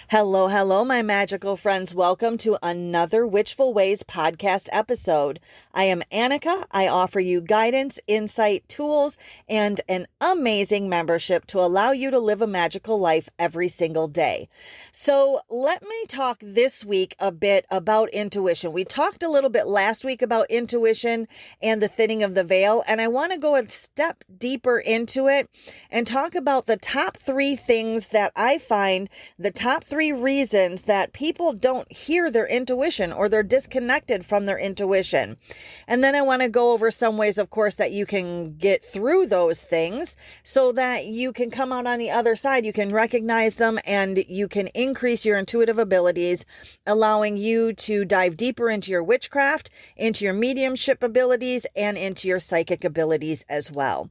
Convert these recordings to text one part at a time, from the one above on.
Hello, hello, my magical friends. Welcome to another Witchful Ways podcast episode. I am Annika. I offer you guidance, insight, tools, and an amazing membership to allow you to live a magical life every single day. So let me talk this week a bit about intuition. We talked a little bit last week about intuition and the thinning of the veil, and I want to go a step deeper into it and talk about the top three things that I find, the top three reasons that people don't hear their intuition or they're disconnected from their intuition. And then I want to go over some ways, of course, that you can get through those things so that you can come out on the other side. You can recognize them and you can increase your intuitive abilities, allowing you to dive deeper into your witchcraft, into your mediumship abilities, and into your psychic abilities as well.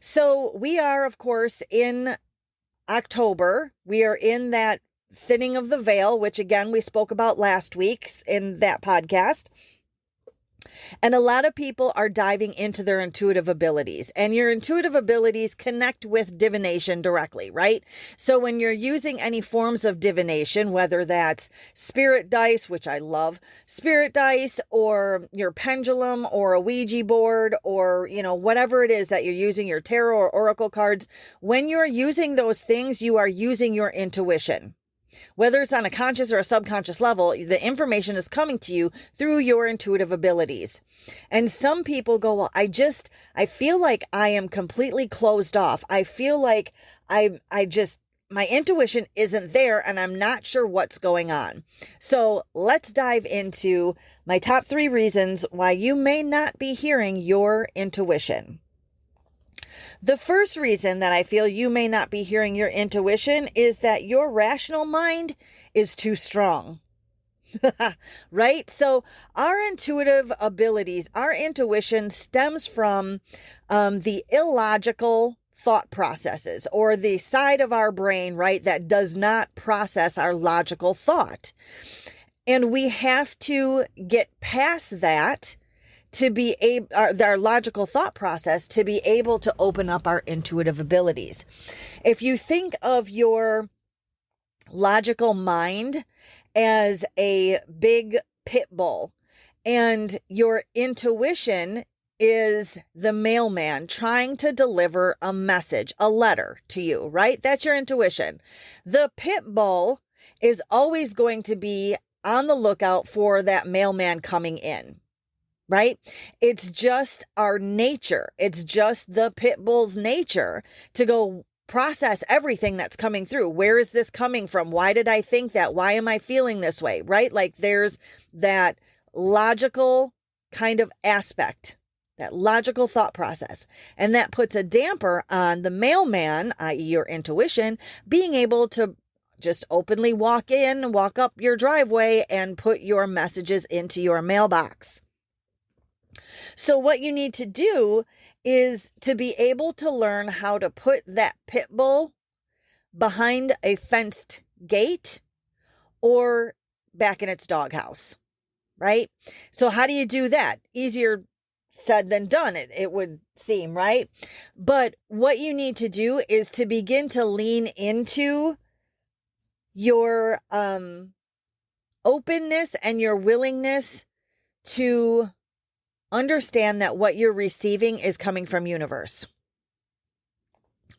So we are, of course, in October. We are in that thinning of the veil, which again, we spoke about last week in that podcast. And a lot of people are diving into their intuitive abilities, and your intuitive abilities connect with divination directly, right? So when you're using any forms of divination, whether that's spirit dice, which I love, spirit dice, or your pendulum or a Ouija board, or, whatever it is that you're using, your tarot or oracle cards, when you're using those things, you are using your intuition. Whether it's on a conscious or a subconscious level, the information is coming to you through your intuitive abilities. And some people go, well, I feel like I am completely closed off. I feel like my intuition isn't there and I'm not sure what's going on. So let's dive into my top three reasons why you may not be hearing your intuition. The first reason that I feel you may not be hearing your intuition is that your rational mind is too strong. Right? So our intuitive abilities, our intuition stems from the illogical thought processes, or the side of our brain, right, that does not process our logical thought. And we have to get past that to be able, our logical thought process, to be able to open up our intuitive abilities. If you think of your logical mind as a big pit bull, and your intuition is the mailman trying to deliver a message, a letter to you, right? That's your intuition. The pit bull is always going to be on the lookout for that mailman coming in. Right? It's just our nature. It's just the pit bull's nature to go process everything that's coming through. Where is this coming from? Why did I think that? Why am I feeling this way? Right? Like there's that logical kind of aspect, that logical thought process. And that puts a damper on the mailman, i.e. your intuition, being able to just openly walk in, walk up your driveway and put your messages into your mailbox. So what you need to do is to be able to learn how to put that pit bull behind a fenced gate or back in its doghouse, right? So how do you do that? Easier said than done, it would seem, right? But what you need to do is to begin to lean into your openness and your willingness to understand that what you're receiving is coming from universe.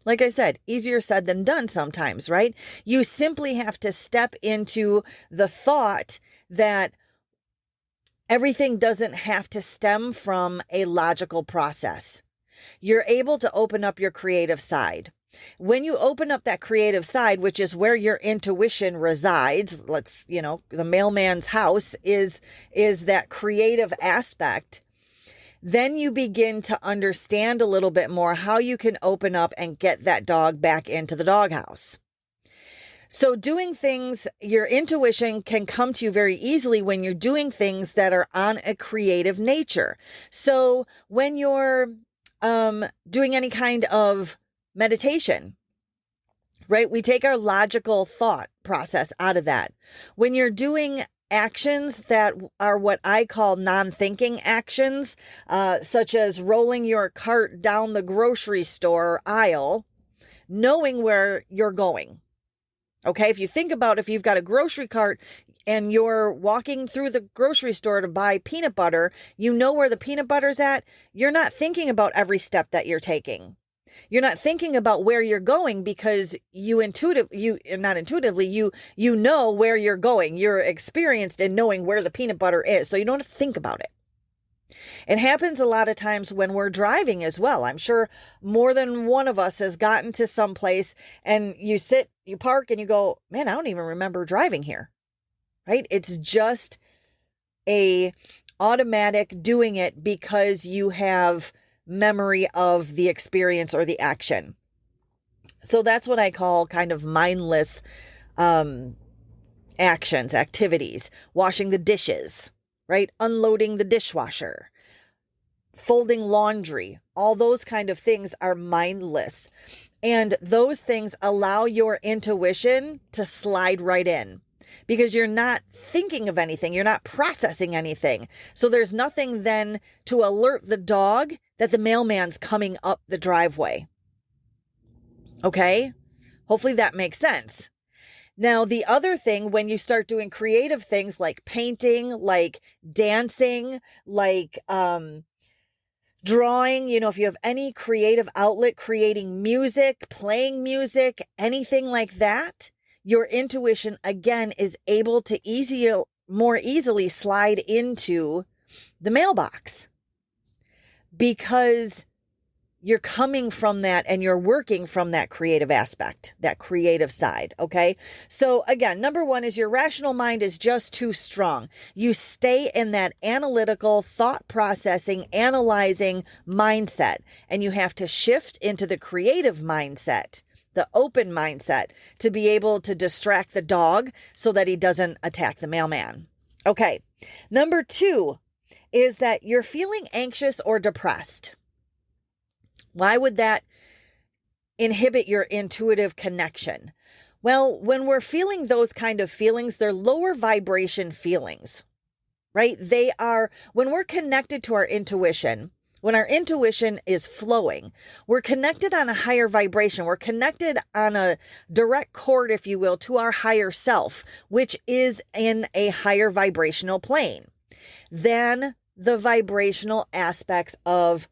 Like I said, easier said than done sometimes, right? You simply have to step into the thought that everything doesn't have to stem from a logical process. You're able to open up your creative side. When you open up that creative side, which is where your intuition resides, the mailman's house is that creative aspect. Then you begin to understand a little bit more how you can open up and get that dog back into the doghouse. So doing things, your intuition can come to you very easily when you're doing things that are on a creative nature. So when you're doing any kind of meditation, right? We take our logical thought process out of that. When you're doing actions that are what I call non-thinking actions, such as rolling your cart down the grocery store aisle, knowing where you're going, Okay, if you think about if you've got a grocery cart and you're walking through the grocery store to buy peanut butter, you know where the peanut butter's at. You're not thinking about every step that you're taking. You're not thinking about where you're going because you know where you're going. You're experienced in knowing where the peanut butter is. So you don't have to think about it. It happens a lot of times when we're driving as well. I'm sure more than one of us has gotten to some place and you park and you go, man, I don't even remember driving here, right? It's just a automatic doing it because you have memory of the experience or the action. So that's what I call kind of mindless activities, washing the dishes, right? Unloading the dishwasher, folding laundry, all those kind of things are mindless. And those things allow your intuition to slide right in because you're not thinking of anything. You're not processing anything. So there's nothing then to alert the dog that the mailman's coming up the driveway. Okay? Hopefully that makes sense. Now, the other thing, when you start doing creative things like painting, like dancing, like drawing, if you have any creative outlet, creating music, playing music, anything like that, your intuition, again, is able to more easily slide into the mailbox because you're coming from that and you're working from that creative aspect, that creative side. Okay. So again, number one is your rational mind is just too strong. You stay in that analytical thought processing, analyzing mindset, and you have to shift into the creative mindset, the open mindset, to be able to distract the dog so that he doesn't attack the mailman. Okay. Number two is that you're feeling anxious or depressed. Why would that inhibit your intuitive connection? Well, when we're feeling those kind of feelings, they're lower vibration feelings, right? When we're connected to our intuition, when our intuition is flowing, we're connected on a higher vibration. We're connected on a direct cord, if you will, to our higher self, which is in a higher vibrational plane than the vibrational aspects of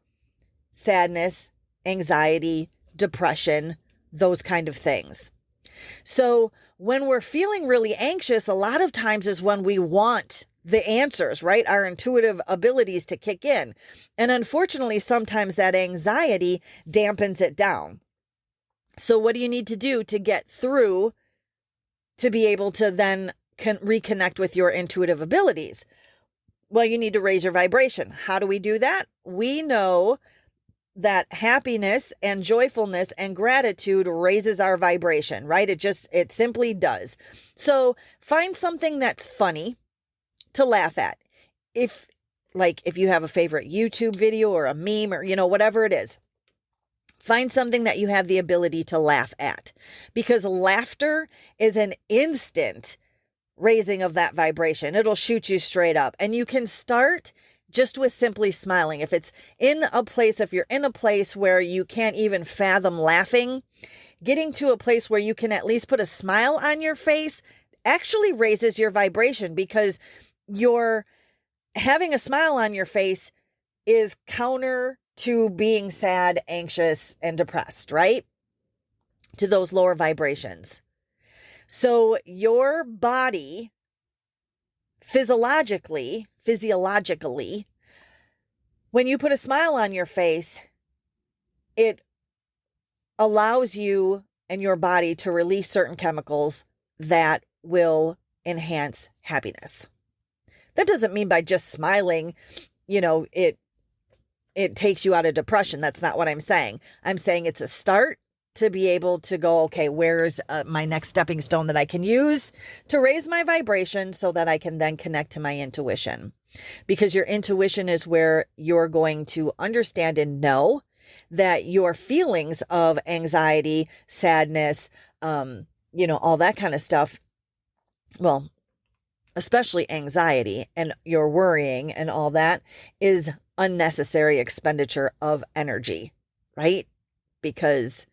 sadness, anxiety, depression, those kind of things. So when we're feeling really anxious, a lot of times is when we want the answers, right? Our intuitive abilities to kick in. And unfortunately, sometimes that anxiety dampens it down. So what do you need to do to get through to be able to then reconnect with your intuitive abilities? Well, you need to raise your vibration. How do we do that? We know that happiness and joyfulness and gratitude raises our vibration, right? It simply does. So find something that's funny to laugh at. If you have a favorite YouTube video or a meme or, whatever it is, find something that you have the ability to laugh at, because laughter is an instant raising of that vibration. It'll shoot you straight up, and you can start just with simply smiling. If you're in a place where you can't even fathom laughing, getting to a place where you can at least put a smile on your face actually raises your vibration, because you're having a smile on your face is counter to being sad, anxious, and depressed, right? To those lower vibrations. So your body physiologically, when you put a smile on your face, it allows you and your body to release certain chemicals that will enhance happiness. That doesn't mean by just smiling, it takes you out of depression. That's not what I'm saying. I'm saying it's a start to be able to go, okay, where's my next stepping stone that I can use to raise my vibration so that I can then connect to my intuition. Because your intuition is where you're going to understand and know that your feelings of anxiety, sadness, all that kind of stuff, well, especially anxiety and your worrying and all that, is unnecessary expenditure of energy, right? Because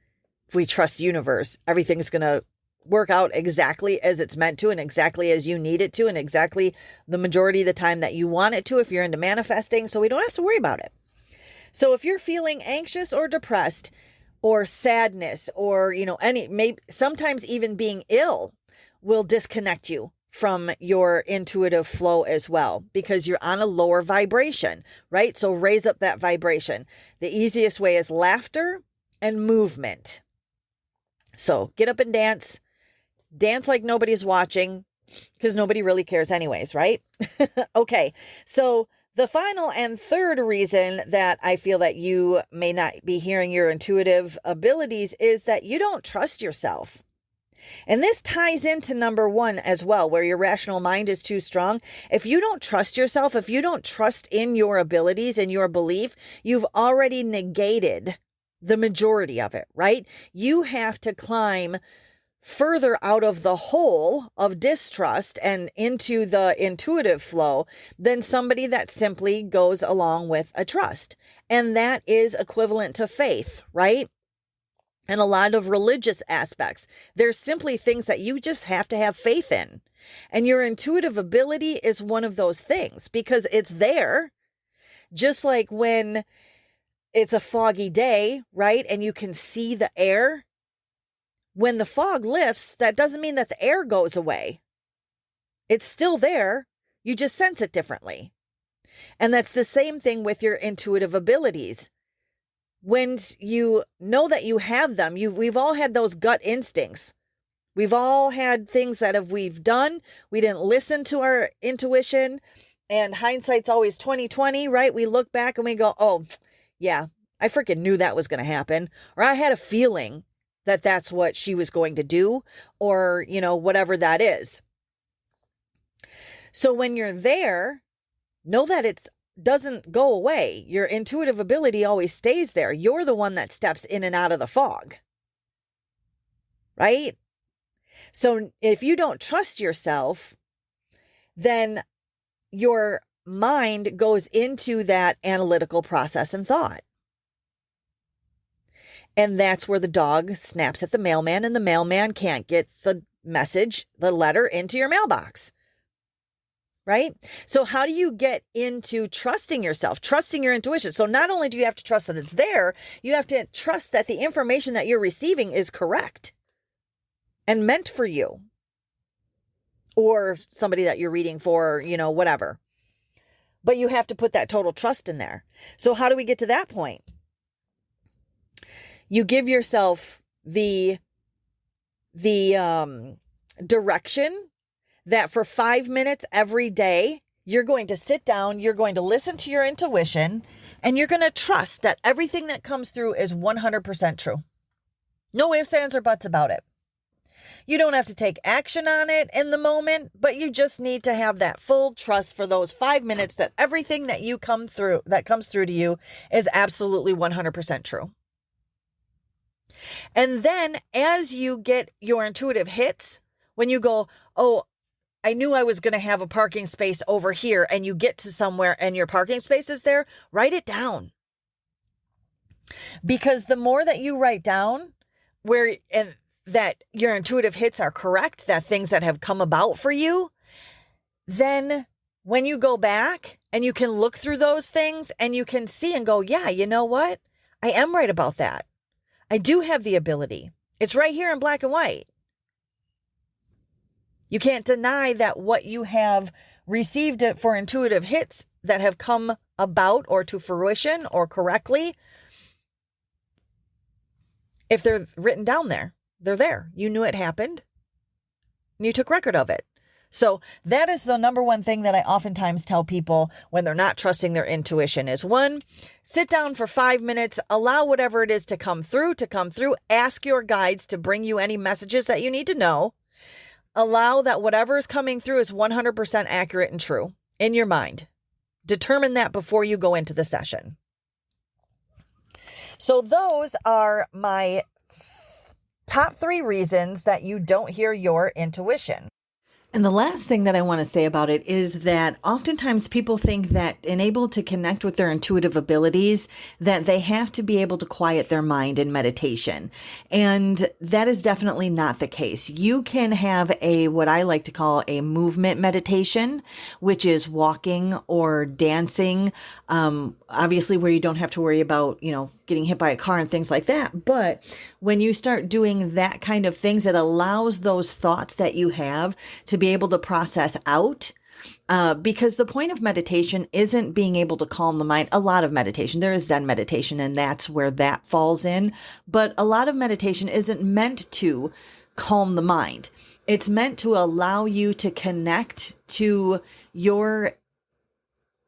if we trust universe, everything's going to work out exactly as it's meant to and exactly as you need it to and exactly the majority of the time that you want it to if you're into manifesting. So we don't have to worry about it. So if you're feeling anxious or depressed or sadness or, maybe sometimes even being ill will disconnect you from your intuitive flow as well because you're on a lower vibration, right? So raise up that vibration. The easiest way is laughter and movement. So get up and dance like nobody's watching because nobody really cares anyways, right? Okay. So the final and third reason that I feel that you may not be hearing your intuitive abilities is that you don't trust yourself. And this ties into number one as well, where your rational mind is too strong. If you don't trust yourself, if you don't trust in your abilities and your belief, you've already negated the majority of it, right? You have to climb further out of the hole of distrust and into the intuitive flow than somebody that simply goes along with a trust. And that is equivalent to faith, right? And a lot of religious aspects. There's simply things that you just have to have faith in. And your intuitive ability is one of those things because it's there. Just like when it's a foggy day, right? And you can see the air. When the fog lifts, that doesn't mean that the air goes away. It's still there. You just sense it differently. And that's the same thing with your intuitive abilities. When you know that you have them, we've all had those gut instincts. We've all had things that we've done. We didn't listen to our intuition, and hindsight's always 20/20, right? We look back and we go, oh, yeah, I freaking knew that was going to happen. Or I had a feeling that that's what she was going to do, or, whatever that is. So when you're there, know that it doesn't go away. Your intuitive ability always stays there. You're the one that steps in and out of the fog, right? So if you don't trust yourself, then your mind goes into that analytical process and thought. And that's where the dog snaps at the mailman and the mailman can't get the message, the letter into your mailbox. Right? So how do you get into trusting yourself, trusting your intuition? So not only do you have to trust that it's there, you have to trust that the information that you're receiving is correct and meant for you or somebody that you're reading for, whatever. But you have to put that total trust in there. So how do we get to that point? You give yourself the direction that for 5 minutes every day, you're going to sit down, you're going to listen to your intuition, and you're going to trust that everything that comes through is 100% true. No ifs, ands, or buts about it. You don't have to take action on it in the moment, but you just need to have that full trust for those 5 minutes that everything that comes through to you is absolutely 100% true. And then as you get your intuitive hits, when you go, oh, I knew I was going to have a parking space over here, and you get to somewhere and your parking space is there, write it down. Because the more that you write down and that your intuitive hits are correct, that things that have come about for you, then when you go back and you can look through those things and you can see and go, yeah, you know what? I am right about that. I do have the ability. It's right here in black and white. You can't deny that what you have received for intuitive hits that have come about or to fruition or correctly, if they're written down there, they're there. You knew it happened and you took record of it. So that is the number one thing that I oftentimes tell people when they're not trusting their intuition is, one, sit down for 5 minutes, allow whatever it is to come through, ask your guides to bring you any messages that you need to know. Allow that whatever is coming through is 100% accurate and true in your mind. Determine that before you go into the session. So those are my top 3 reasons that you don't hear your intuition. And the last thing that I want to say about it is that oftentimes people think that able to connect with their intuitive abilities, that they have to be able to quiet their mind in meditation. And that is definitely not the case. You can have what I like to call a movement meditation, which is walking or dancing, obviously where you don't have to worry about, getting hit by a car and things like that. But when you start doing that kind of things, it allows those thoughts that you have to be able to process out. Because the point of meditation isn't being able to calm the mind. A lot of meditation, there is Zen meditation, and that's where that falls in. But a lot of meditation isn't meant to calm the mind. It's meant to allow you to connect to your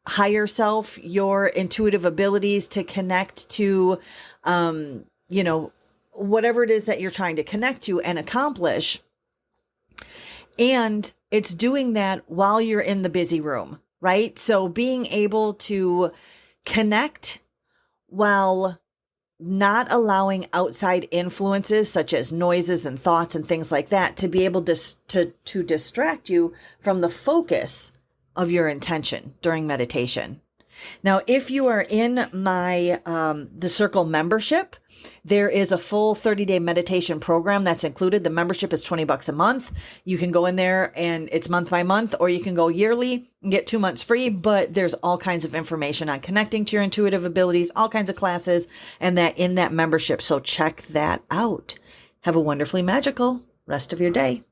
higher self, your intuitive abilities, to connect to, whatever it is that you're trying to connect to and accomplish. And it's doing that while you're in the busy room, right? So being able to connect while not allowing outside influences such as noises and thoughts and things like that to be able to distract you from the focus of your intention during meditation. Now, if you are in my The Circle membership, there is a full 30-day meditation program that's included. The membership is $20 a month. You can go in there and it's month by month, or you can go yearly and get 2 months free. But there's all kinds of information on connecting to your intuitive abilities, all kinds of classes, and that in that membership. So check that out. Have a wonderfully magical rest of your day.